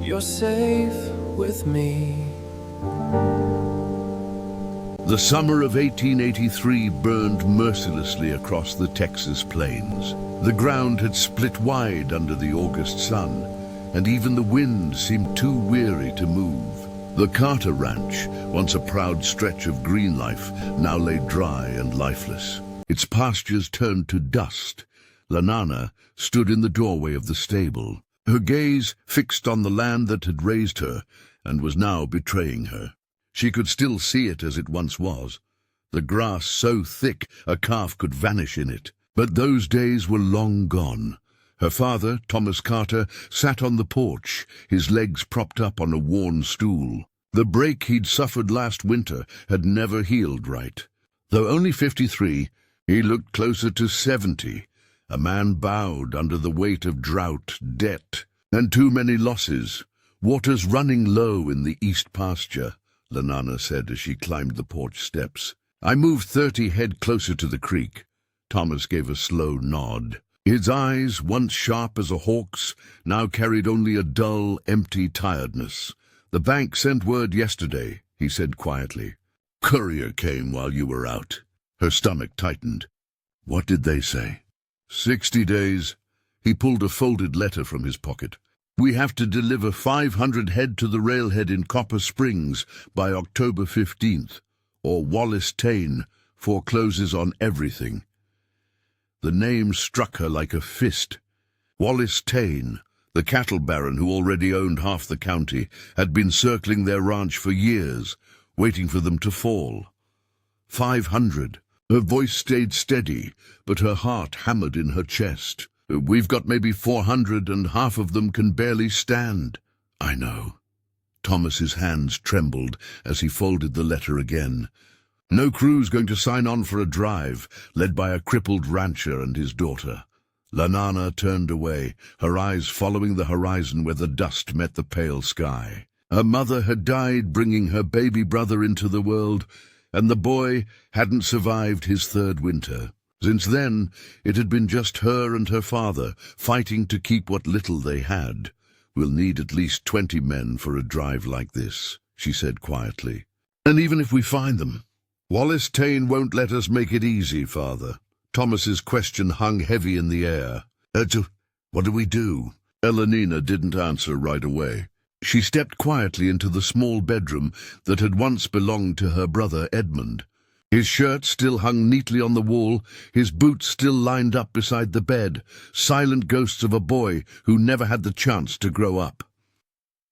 You're safe with me. The summer of 1883 burned mercilessly across the Texas plains. The ground had split wide under the August sun, and even the wind seemed too weary to move. The Carter Ranch, once a proud stretch of green life, now lay dry and lifeless. Its pastures turned to dust. Lanana stood in the doorway of the stable, her gaze fixed on the land that had raised her and was now betraying her. She could still see it as it once was, the grass so thick a calf could vanish in it. But those days were long gone. Her father, Thomas Carter, sat on the porch, his legs propped up on a worn stool. The break he'd suffered last winter had never healed right. Though only 53, he looked closer to 70, a man bowed under the weight of drought, debt, and too many losses. Water's running low in the east pasture, Lanana said as she climbed the porch steps. I moved 30 head closer to the creek. Thomas gave a slow nod. His eyes, once sharp as a hawk's, now carried only a dull, empty tiredness. The bank sent word yesterday, he said quietly. Courier came while you were out. Her stomach tightened. What did they say? 60 days. He pulled a folded letter from his pocket. We have to deliver 500 head to the railhead in Copper Springs by October 15th, or Wallace Tane forecloses on everything. The name struck her like a fist. Wallace Tane, the cattle baron who already owned half the county, had been circling their ranch for years, waiting for them to fall. 500. Her voice stayed steady, but her heart hammered in her chest. We've got maybe 400, and half of them can barely stand. I know. Thomas's hands trembled as he folded the letter again. No crew's going to sign on for a drive, led by a crippled rancher and his daughter. Lanana turned away, her eyes following the horizon where the dust met the pale sky. Her mother had died bringing her baby brother into the world, and the boy hadn't survived his third winter. Since then, it had been just her and her father, fighting to keep what little they had. We'll need at least 20 men for a drive like this, she said quietly. And even if we find them, Wallace Tane won't let us make it easy, Father. Thomas's question hung heavy in the air. What do we do? Elenina didn't answer right away. She stepped quietly into the small bedroom that had once belonged to her brother Edmund. His shirt still hung neatly on the wall, his boots still lined up beside the bed, silent ghosts of a boy who never had the chance to grow up.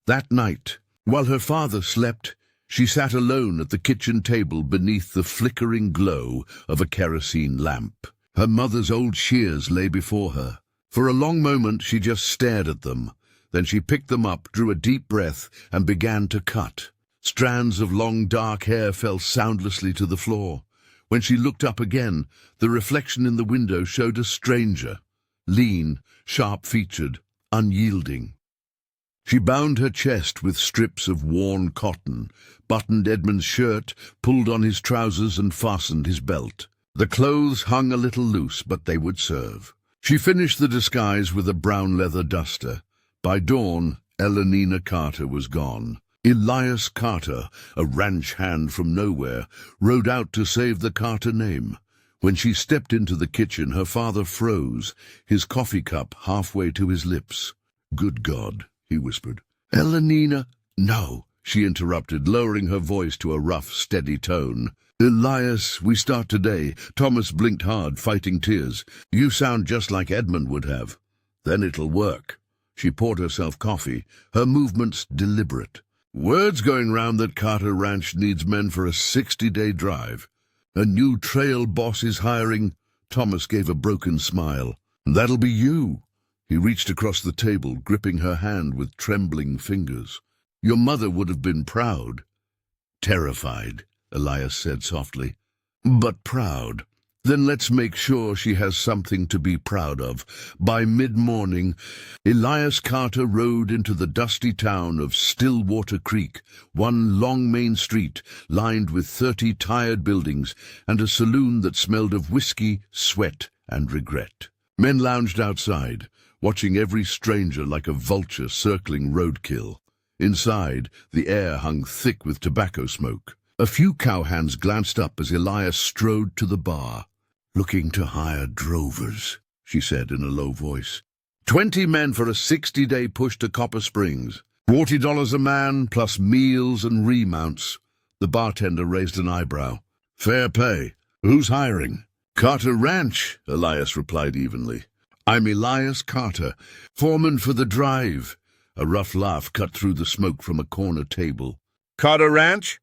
That night, while her father slept, she sat alone at the kitchen table beneath the flickering glow of a kerosene lamp. Her mother's old shears lay before her. For a long moment she just stared at them. Then she picked them up, drew a deep breath, and began to cut. Strands of long dark hair fell soundlessly to the floor. When she looked up again, the reflection in the window showed a stranger, lean, sharp-featured, unyielding. She bound her chest with strips of worn cotton, buttoned Edmund's shirt, pulled on his trousers and fastened his belt. The clothes hung a little loose, but they would serve. She finished the disguise with a brown leather duster. By dawn, Elenina Carter was gone. Elias Carter, a ranch hand from nowhere, rode out to save the Carter name. When she stepped into the kitchen, her father froze, his coffee cup halfway to his lips. "Good God," he whispered. "Elenina—" "No," she interrupted, lowering her voice to a rough, steady tone. "Elias, we start today." Thomas blinked hard, fighting tears. "You sound just like Edmund would have. Then it'll work." She poured herself coffee, her movements deliberate. "Word's going round that Carter Ranch needs men for a 60-day drive. A new trail boss is hiring." Thomas gave a broken smile. "That'll be you." He reached across the table, gripping her hand with trembling fingers. "Your mother would have been proud." "Terrified," Elias said softly. "But proud. Then let's make sure she has something to be proud of." By mid-morning, Elias Carter rode into the dusty town of Stillwater Creek, one long main street lined with 30 tired buildings and a saloon that smelled of whiskey, sweat, and regret. Men lounged outside, watching every stranger like a vulture circling roadkill. Inside, the air hung thick with tobacco smoke. A few cowhands glanced up as Elias strode to the bar. "Looking to hire drovers," she said in a low voice. 20 men for a 60-day push to Copper Springs. $40 a man, plus meals and remounts. The bartender raised an eyebrow. "Fair pay. Who's hiring?" "Carter Ranch," Elias replied evenly. "I'm Elias Carter, foreman for the drive." A rough laugh cut through the smoke from a corner table. "Carter Ranch?"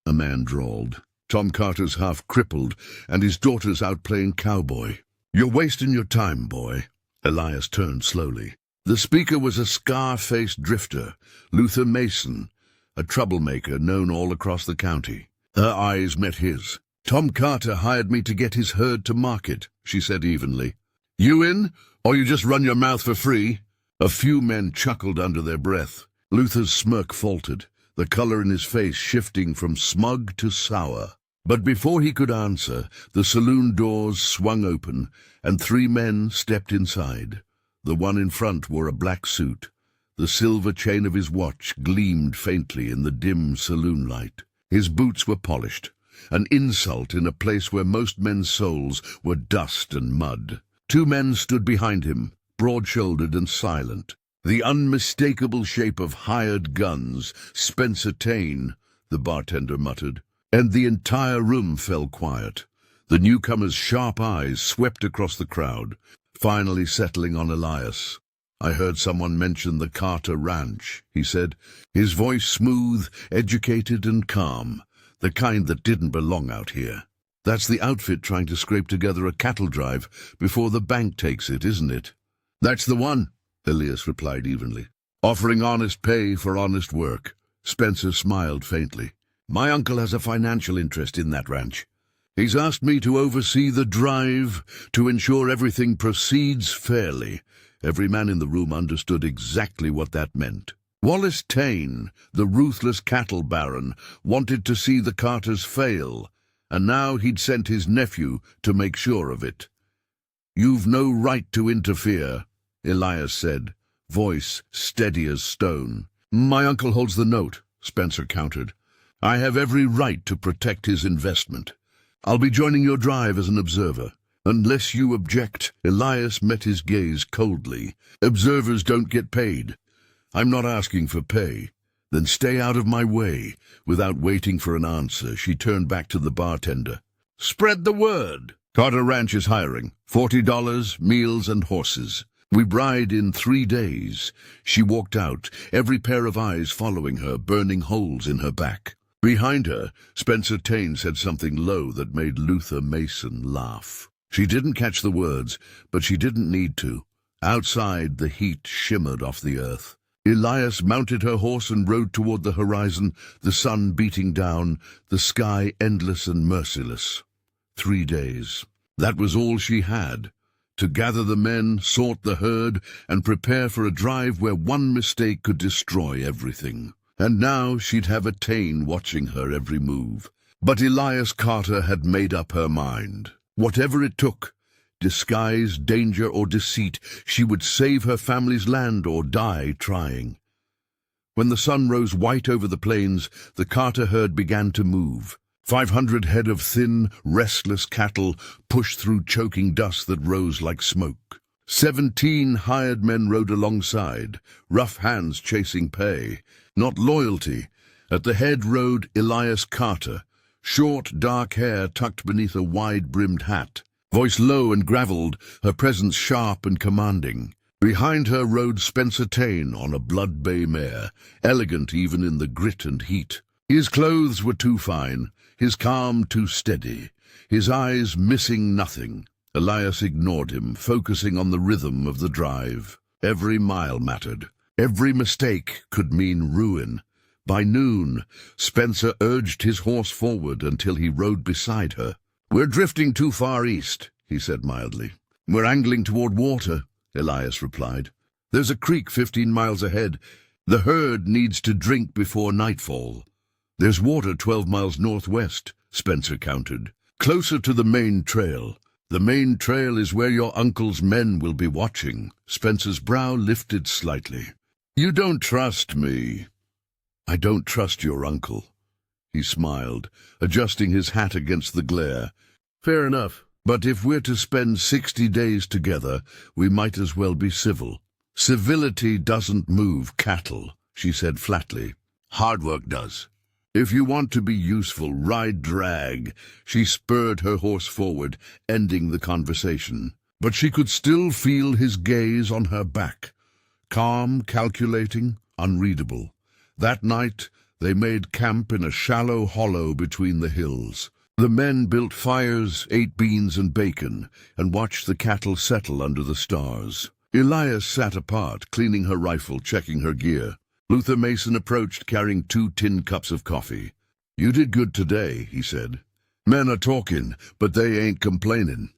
a man drawled. Tom Carter's half crippled, and his daughter's out playing cowboy. "You're wasting your time, boy." Elias turned slowly. The speaker was a scar-faced drifter, Luther Mason, a troublemaker known all across the county. Her eyes met his. "Tom Carter hired me to get his herd to market," she said evenly. "You in, or you just run your mouth for free?" A few men chuckled under their breath. Luther's smirk faltered, the color in his face shifting from smug to sour. But before he could answer, the saloon doors swung open, and 3 men stepped inside. The one in front wore a black suit. The silver chain of his watch gleamed faintly in the dim saloon light. His boots were polished, an insult in a place where most men's souls were dust and mud. 2 men stood behind him, broad-shouldered and silent. The unmistakable shape of hired guns. "Spencer Taine," the bartender muttered, and the entire room fell quiet. The newcomer's sharp eyes swept across the crowd, finally settling on Elias. "I heard someone mention the Carter Ranch," he said, his voice smooth, educated and calm, the kind that didn't belong out here. "That's the outfit trying to scrape together a cattle drive before the bank takes it, isn't it?" "That's the one," Elias replied evenly. "Offering honest pay for honest work." Spencer smiled faintly. "My uncle has a financial interest in that ranch. He's asked me to oversee the drive, to ensure everything proceeds fairly." Every man in the room understood exactly what that meant. Wallace Taine, the ruthless cattle baron, wanted to see the Carters fail, and now he'd sent his nephew to make sure of it. "You've no right to interfere," Elias said, voice steady as stone. "My uncle holds the note," Spencer countered. "I have every right to protect his investment. I'll be joining your drive as an observer. Unless you object." Elias met his gaze coldly. "Observers don't get paid." "I'm not asking for pay." "Then stay out of my way." Without waiting for an answer, she turned back to the bartender. "Spread the word. Carter Ranch is hiring. $40, meals and horses. We ride in 3 days." She walked out, every pair of eyes following her, burning holes in her back. Behind her, Spencer Taine said something low that made Luther Mason laugh. She didn't catch the words, but she didn't need to. Outside, the heat shimmered off the earth. Elias mounted her horse and rode toward the horizon, the sun beating down, the sky endless and merciless. 3 days. That was all she had. To gather the men, sort the herd, and prepare for a drive where one mistake could destroy everything. And now she'd have a Taine watching her every move. But Elias Carter had made up her mind. Whatever it took, disguise, danger, or deceit, she would save her family's land or die trying. When the sun rose white over the plains, the Carter herd began to move. 500 head of thin, restless cattle pushed through choking dust that rose like smoke. 17 hired men rode alongside, rough hands chasing pay, not loyalty. At the head rode Elias Carter, short, dark hair tucked beneath a wide-brimmed hat, voice low and gravelled, her presence sharp and commanding. Behind her rode Spencer Taine on a blood-bay mare, elegant even in the grit and heat. His clothes were too fine, his calm too steady, his eyes missing nothing. Elias ignored him, focusing on the rhythm of the drive. Every mile mattered. Every mistake could mean ruin. By noon, Spencer urged his horse forward until he rode beside her. "We're drifting too far east," he said mildly. "We're angling toward water," Elias replied. "There's a creek 15 miles ahead. The herd needs to drink before nightfall." "There's water 12 miles northwest," Spencer countered. "Closer to the main trail. The main trail is where your uncle's men will be watching." Spencer's brow lifted slightly. "You don't trust me." "I don't trust your uncle." He smiled, adjusting his hat against the glare. "Fair enough, but if we're to spend 60 days together, we might as well be civil." "Civility doesn't move cattle," she said flatly. "Hard work does. If you want to be useful, ride drag." She spurred her horse forward, ending the conversation. But she could still feel his gaze on her back. Calm, calculating, unreadable. That night, they made camp in a shallow hollow between the hills. The men built fires, ate beans and bacon, and watched the cattle settle under the stars. Elias sat apart, cleaning her rifle, checking her gear. Luther Mason approached, carrying 2 tin cups of coffee. "You did good today," he said. "Men are talking, but they ain't complaining."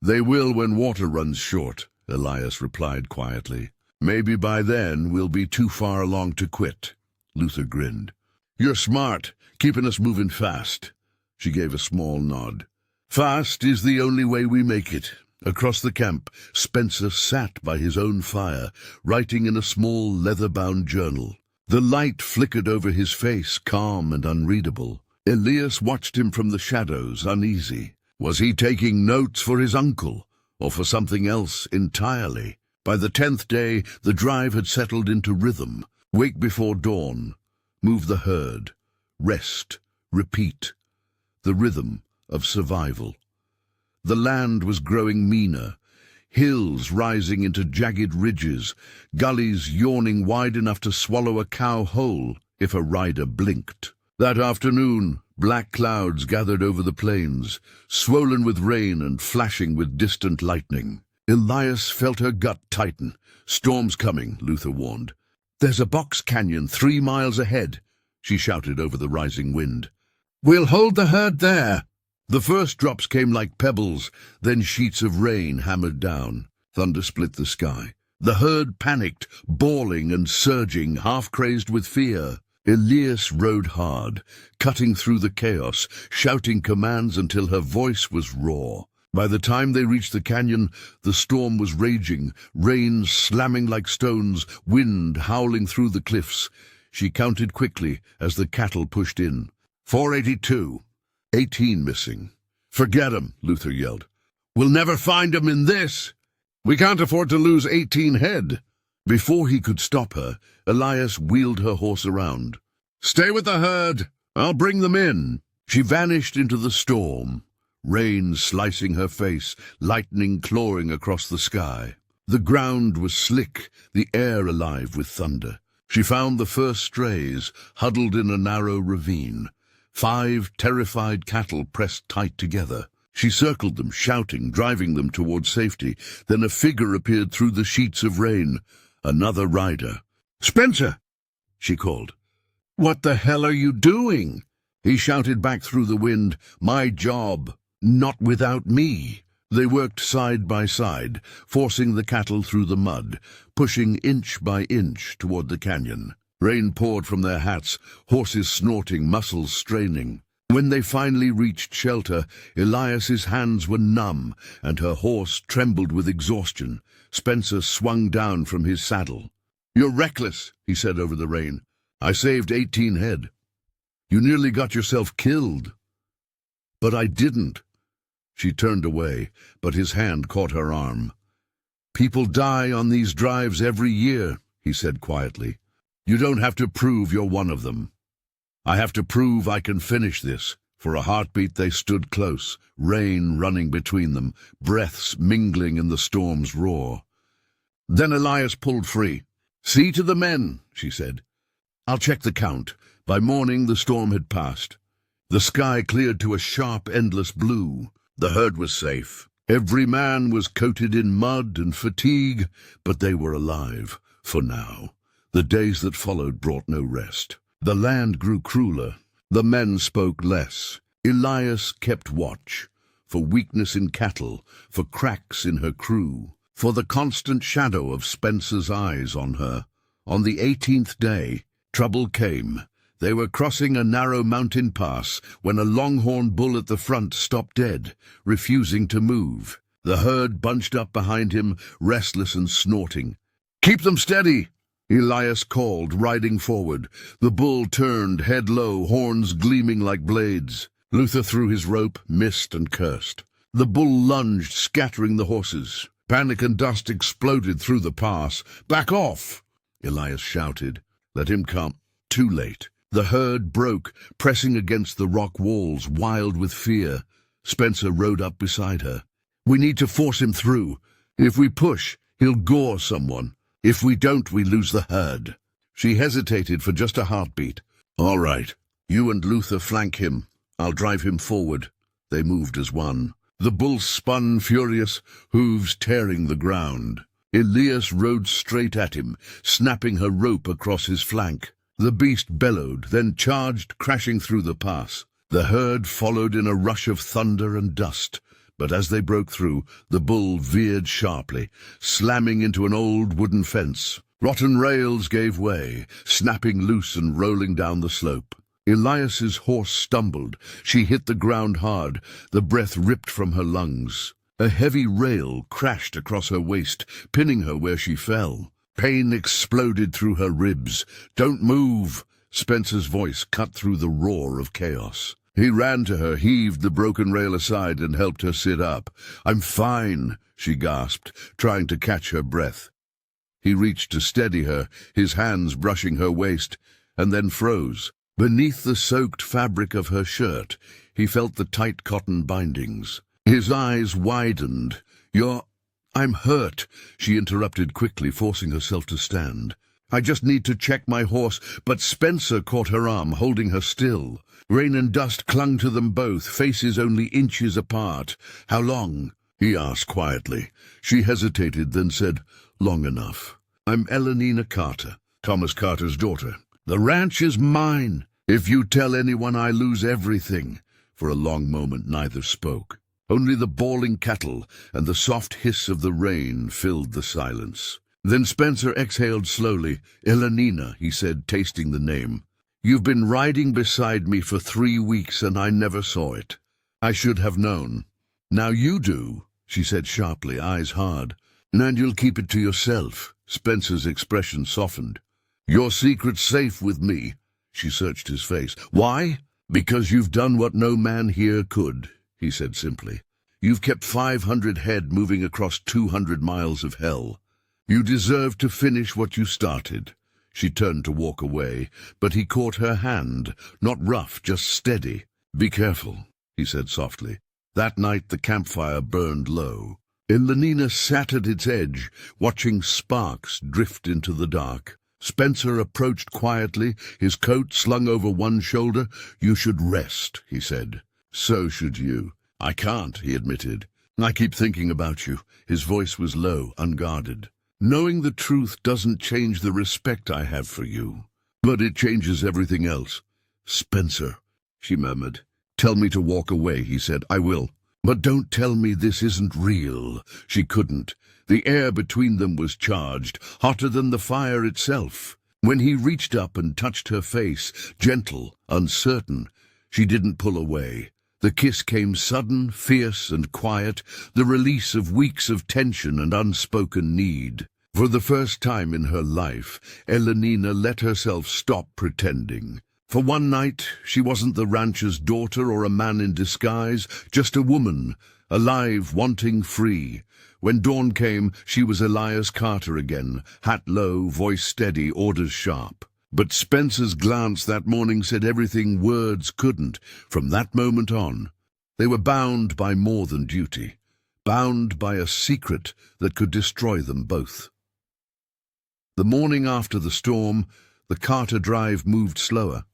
"They will when water runs short," Elias replied quietly. "Maybe by then we'll be too far along to quit." Luther grinned. "You're smart, keeping us moving fast." She gave a small nod. "Fast is the only way we make it." Across the camp, Spencer sat by his own fire, writing in a small leather-bound journal. The light flickered over his face, calm and unreadable. Elias watched him from the shadows, uneasy. Was he taking notes for his uncle, or for something else entirely? By the 10th day, the drive had settled into rhythm. Wake before dawn, move the herd, rest, repeat. The rhythm of survival. The land was growing meaner, hills rising into jagged ridges, gullies yawning wide enough to swallow a cow whole if a rider blinked. That afternoon, black clouds gathered over the plains, swollen with rain and flashing with distant lightning. Elias felt her gut tighten. "Storm's coming," Luther warned. "There's a box canyon 3 miles ahead," she shouted over the rising wind. "We'll hold the herd there." The first drops came like pebbles, then sheets of rain hammered down. Thunder split the sky. The herd panicked, bawling and surging, half-crazed with fear. Elias rode hard, cutting through the chaos, shouting commands until her voice was raw. By the time they reached the canyon, the storm was raging, rain slamming like stones, wind howling through the cliffs. She counted quickly as the cattle pushed in. 482. 18 missing. "Forget 'em," Luther yelled. "We'll never find 'em in this. We can't afford to lose 18 head. Before he could stop her, Elias wheeled her horse around. "Stay with the herd. I'll bring them in." She vanished into the storm, rain slicing her face, lightning clawing across the sky. The ground was slick, the air alive with thunder. She found the first strays, huddled in a narrow ravine. 5 terrified cattle pressed tight together. She circled them, shouting, driving them toward safety. Then a figure appeared through the sheets of rain. Another rider. "Spencer!" she called. "What the hell are you doing?" He shouted back through the wind. "My job. Not without me." They worked side by side, forcing the cattle through the mud, pushing inch by inch toward the canyon. Rain poured from their hats, horses snorting, muscles straining. When they finally reached shelter, Elias's hands were numb, and her horse trembled with exhaustion. Spencer swung down from his saddle. "You're reckless," he said over the rain. "I saved 18 head. You nearly got yourself killed." "But I didn't." She turned away, but his hand caught her arm. "People die on these drives every year," he said quietly. "You don't have to prove you're one of them. I have to prove I can finish this." For a heartbeat they stood close, rain running between them, breaths mingling in the storm's roar. Then Elias pulled free. "See to the men," she said. "I'll check the count." By morning the storm had passed. The sky cleared to a sharp, endless blue. The herd was safe. Every man was coated in mud and fatigue, but they were alive, for now. The days that followed brought no rest. The land grew crueler. The men spoke less. Elias kept watch, for weakness in cattle, for cracks in her crew, for the constant shadow of Spencer's eyes on her. On the 18th day, trouble came. They were crossing a narrow mountain pass when a longhorn bull at the front stopped dead, refusing to move. The herd bunched up behind him, restless and snorting. "Keep them steady," Elias called, riding forward. The bull turned, head low, horns gleaming like blades. Luther threw his rope, missed, and cursed. The bull lunged, scattering the horses. Panic and dust exploded through the pass. "Back off!" Elias shouted. "Let him come." Too late. The herd broke, pressing against the rock walls, wild with fear. Spencer rode up beside her. "We need to force him through. If we push, he'll gore someone. If we don't, we lose the herd." She hesitated for just a heartbeat. "All right. You and Luther flank him. I'll drive him forward." They moved as one. The bull spun furious, hooves tearing the ground. Elias rode straight at him, snapping her rope across his flank. The beast bellowed, then charged, crashing through the pass. The herd followed in a rush of thunder and dust. But as they broke through, the bull veered sharply, slamming into an old wooden fence. Rotten rails gave way, snapping loose and rolling down the slope. Elias's horse stumbled. She hit the ground hard, the breath ripped from her lungs. A heavy rail crashed across her waist, pinning her where she fell. Pain exploded through her ribs. "Don't move!" Spencer's voice cut through the roar of chaos. He ran to her, heaved the broken rail aside, and helped her sit up. "I'm fine," she gasped, trying to catch her breath. He reached to steady her, his hands brushing her waist, and then froze. Beneath the soaked fabric of her shirt, he felt the tight cotton bindings. His eyes widened. "I'm hurt," she interrupted quickly, forcing herself to stand. "I just need to check my horse," but Spencer caught her arm, holding her still. Rain and dust clung to them both, faces only inches apart. "How long?" he asked quietly. She hesitated, then said, "Long enough. I'm Elenina Carter, Thomas Carter's daughter. The ranch is mine. If you tell anyone, I lose everything." For a long moment neither spoke. Only the bawling cattle and the soft hiss of the rain filled the silence. Then Spencer exhaled slowly. "Elenina," he said, tasting the name. "You've been riding beside me for 3 weeks, and I never saw it. I should have known. Now you do," she said sharply, eyes hard. "And you'll keep it to yourself." Spencer's expression softened. "Your secret's safe with me." She searched his face. "Why?" "Because you've done what no man here could," he said simply. "You've kept 500 head moving across 200 miles of hell. You deserve to finish what you started." She turned to walk away, but he caught her hand, not rough, just steady. "Be careful," he said softly. That night the campfire burned low. Elenina sat at its edge, watching sparks drift into the dark. Spencer approached quietly, his coat slung over one shoulder. "You should rest," he said. "So should you." "I can't," he admitted. "I keep thinking about you." His voice was low, unguarded. "Knowing the truth doesn't change the respect I have for you, but it changes everything else." "Spencer," she murmured. "Tell me to walk away," he said. "I will. But don't tell me this isn't real." She couldn't. The air between them was charged, hotter than the fire itself. When he reached up and touched her face, gentle, uncertain, she didn't pull away. The kiss came sudden, fierce, and quiet, the release of weeks of tension and unspoken need. For the first time in her life, Elenina let herself stop pretending. For one night, she wasn't the rancher's daughter or a man in disguise, just a woman, alive, wanting free. When dawn came, she was Elias Carter again, hat low, voice steady, orders sharp. But Spencer's glance that morning said everything words couldn't. From that moment on, they were bound by more than duty, bound by a secret that could destroy them both. The morning after the storm, the Carter drive moved slower.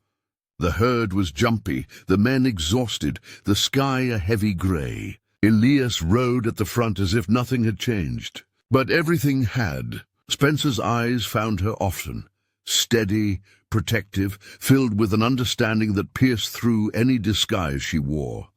The herd was jumpy, the men exhausted, the sky a heavy gray. Elias rode at the front as if nothing had changed. But everything had. Spencer's eyes found her often, steady, protective, filled with an understanding that pierced through any disguise she wore.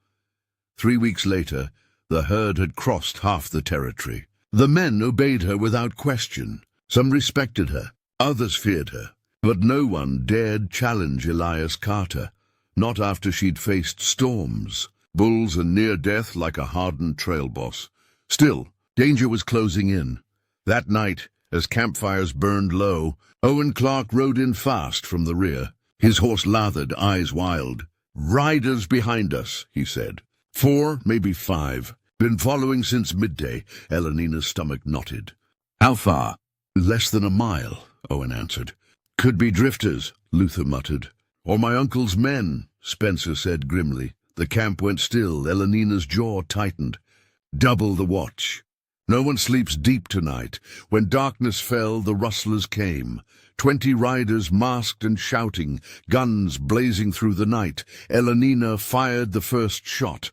3 weeks later, the herd had crossed half the territory. The men obeyed her without question. Some respected her, others feared her. But no one dared challenge Elias Carter, not after she'd faced storms, bulls and near death like a hardened trail boss. Still, danger was closing in. That night, As campfires burned low, Owen Clark rode in fast from the rear. His horse lathered, eyes wild. "Riders behind us," he said. 4, maybe 5. "Been following since midday." Elenina's stomach knotted. "How far?" "Less than a mile," Owen answered. "Could be drifters," Luther muttered. "Or my uncle's men," Spencer said grimly. The camp went still. Elenina's jaw tightened. "Double the watch. No one sleeps deep tonight." When darkness fell, the rustlers came. 20 riders masked and shouting, guns blazing through the night. Elenina fired the first shot.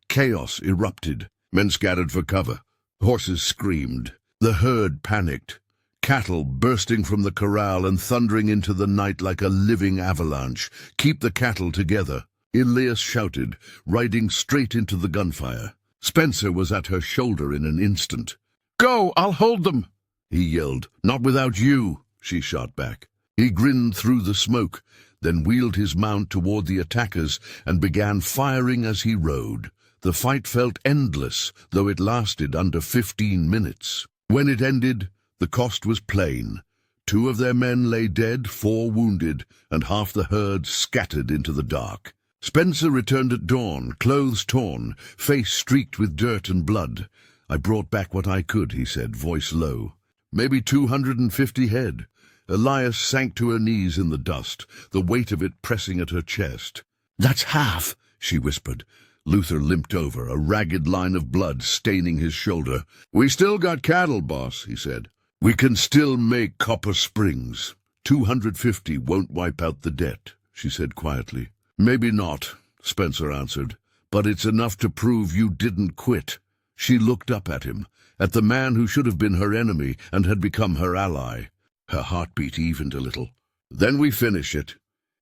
Chaos erupted. Men scattered for cover. Horses screamed. The herd panicked. Cattle bursting from the corral and thundering into the night like a living avalanche. "Keep the cattle together," Elias shouted, riding straight into the gunfire. Spencer was at her shoulder in an instant. "Go, I'll hold them," he yelled. "Not without you," she shot back. He grinned through the smoke, then wheeled his mount toward the attackers and began firing as he rode. The fight felt endless, though it lasted under 15 minutes. When it ended, the cost was plain. 2 of their men lay dead, 4 wounded, and half the herd scattered into the dark. Spencer returned at dawn, clothes torn, face streaked with dirt and blood. "I brought back what I could," he said, voice low. "Maybe 250 head." Elias sank to her knees in the dust, the weight of it pressing at her chest. "That's half," she whispered. Luther limped over, a ragged line of blood staining his shoulder. "We still got cattle, boss," he said. "We can still make Copper Springs. 250 won't wipe out the debt," she said quietly. "Maybe not," Spencer answered, "but it's enough to prove you didn't quit." She looked up at him, at the man who should have been her enemy and had become her ally. Her heartbeat evened a little. "Then we finish it."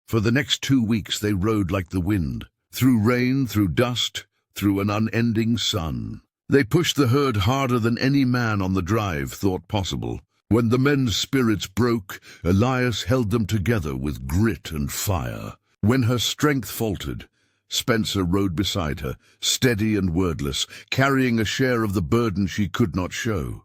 For the next 2 weeks they rode like the wind, through rain, through dust, through an unending sun. They pushed the herd harder than any man on the drive thought possible. When the men's spirits broke, Elias held them together with grit and fire. When her strength faltered, Spencer rode beside her, steady and wordless, carrying a share of the burden she could not show.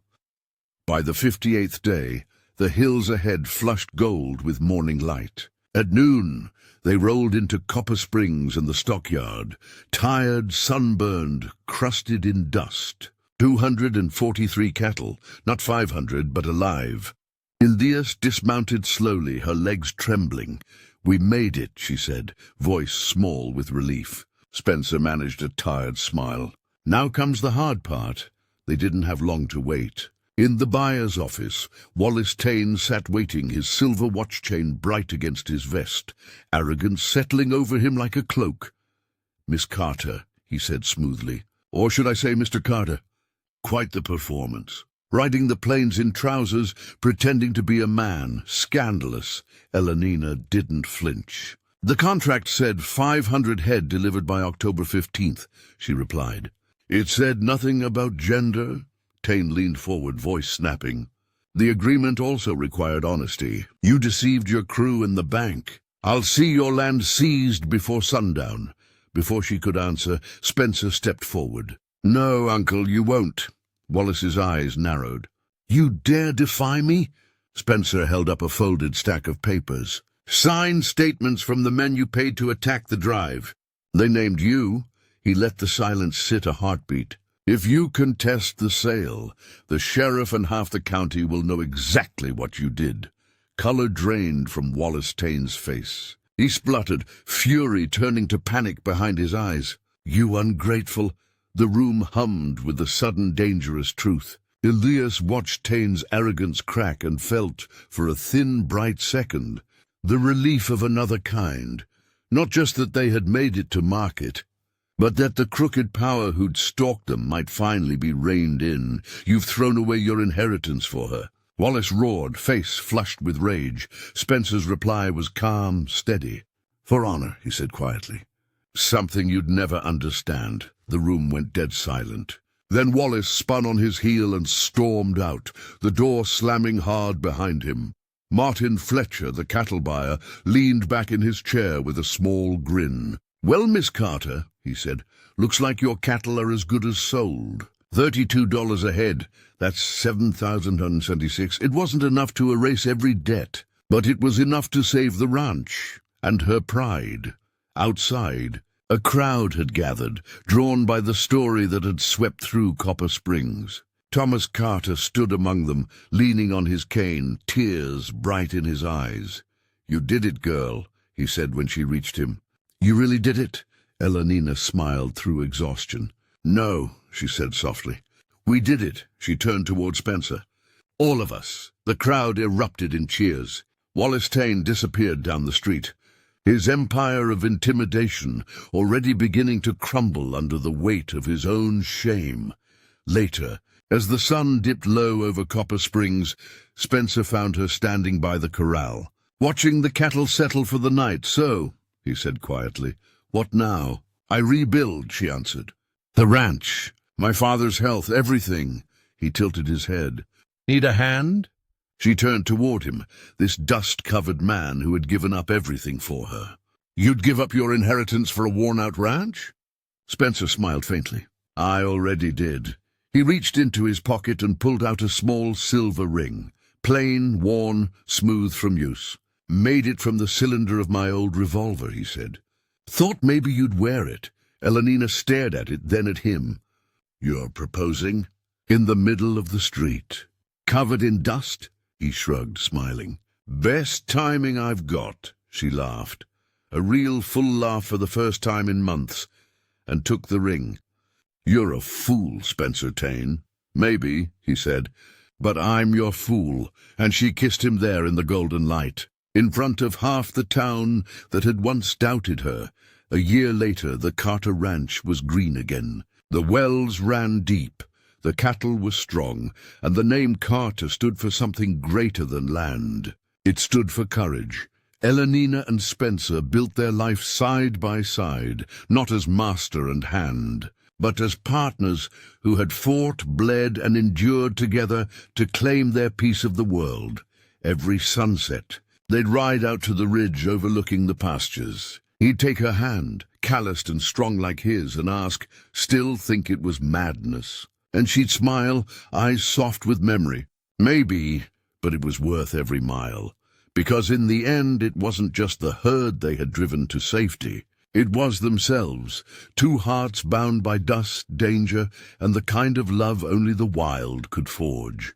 By the 58th day, the hills ahead flushed gold with morning light. At noon, they rolled into Copper Springs and the stockyard, tired, sunburned, crusted in dust. 243 cattle, not 500, but alive. Elias dismounted slowly, her legs trembling. "We made it," she said, voice small with relief. Spencer managed a tired smile. "Now comes the hard part." They didn't have long to wait. In the buyer's office, Wallace Tane sat waiting, his silver watch chain bright against his vest, arrogance settling over him like a cloak. "Miss Carter," he said smoothly. "Or should I say Mr. Carter?" Quite the performance. Riding the plains in trousers, pretending to be a man, scandalous. Elenina didn't flinch. "The contract said 500 head delivered by October 15th, she replied. "It said nothing about gender?" Tane leaned forward, voice snapping. "The agreement also required honesty. You deceived your crew and the bank. I'll see your land seized before sundown." Before she could answer, Spencer stepped forward. "No, Uncle, you won't." Wallace's eyes narrowed. "You dare defy me?" Spencer held up a folded stack of papers. "Signed statements from the men you paid to attack the drive. They named you." He let the silence sit a heartbeat. "If you contest the sale, the sheriff and half the county will know exactly what you did." Color drained from Wallace Tane's face. He spluttered, fury turning to panic behind his eyes. "You ungrateful—" The room hummed with the sudden dangerous truth. Elias watched Tane's arrogance crack and felt, for a thin, bright second, the relief of another kind. Not just that they had made it to market, but that the crooked power who'd stalked them might finally be reined in. "You've thrown away your inheritance for her." Wallace roared, face flushed with rage. Spencer's reply was calm, steady. "For honor," he said quietly. "Something you'd never understand." The room went dead silent. Then Wallace spun on his heel and stormed out, the door slamming hard behind him. Martin Fletcher, the cattle buyer, leaned back in his chair with a small grin. "Well, Miss Carter," he said, "looks like your cattle are as good as sold." $32 a head. That's $7,176. It wasn't enough to erase every debt, but it was enough to save the ranch and her pride. Outside, a crowd had gathered, drawn by the story that had swept through Copper Springs. Thomas Carter stood among them, leaning on his cane, tears bright in his eyes. "You did it, girl," he said when she reached him. "You really did it?" Elenina smiled through exhaustion. "No," she said softly. "We did it." She turned toward Spencer. "All of us." The crowd erupted in cheers. Wallace Tane disappeared down the street, his empire of intimidation already beginning to crumble under the weight of his own shame. Later, as the sun dipped low over Copper Springs, Spencer found her standing by the corral, watching the cattle settle for the night. "So," he said quietly, "what now?" "I rebuild," she answered. "The ranch, my father's health, everything." He tilted his head. "Need a hand?" She turned toward him, this dust-covered man who had given up everything for her. "You'd give up your inheritance for a worn-out ranch?" Spencer smiled faintly. "I already did." He reached into his pocket and pulled out a small silver ring, plain, worn, smooth from use. "Made it from the cylinder of my old revolver," he said. "Thought maybe you'd wear it." Elenina stared at it, then at him. "You're proposing?" "In the middle of the street." "Covered in dust?" He shrugged, smiling. "Best timing I've got," she laughed. A real full laugh for the first time in months, and took the ring. "You're a fool, Spencer Tane." "Maybe," he said, "but I'm your fool." And she kissed him there in the golden light, in front of half the town that had once doubted her. A year later, the Carter Ranch was green again. The wells ran deep, the cattle were strong, and the name Carter stood for something greater than land. It stood for courage. Elenina and Spencer built their life side by side, not as master and hand, but as partners who had fought, bled, and endured together to claim their piece of the world. Every sunset, they'd ride out to the ridge overlooking the pastures. He'd take her hand, calloused and strong like his, and ask, "Still think it was madness?" And she'd smile, eyes soft with memory. "Maybe, but it was worth every mile." Because in the end, it wasn't just the herd they had driven to safety. It was themselves, two hearts bound by dust, danger, and the kind of love only the wild could forge.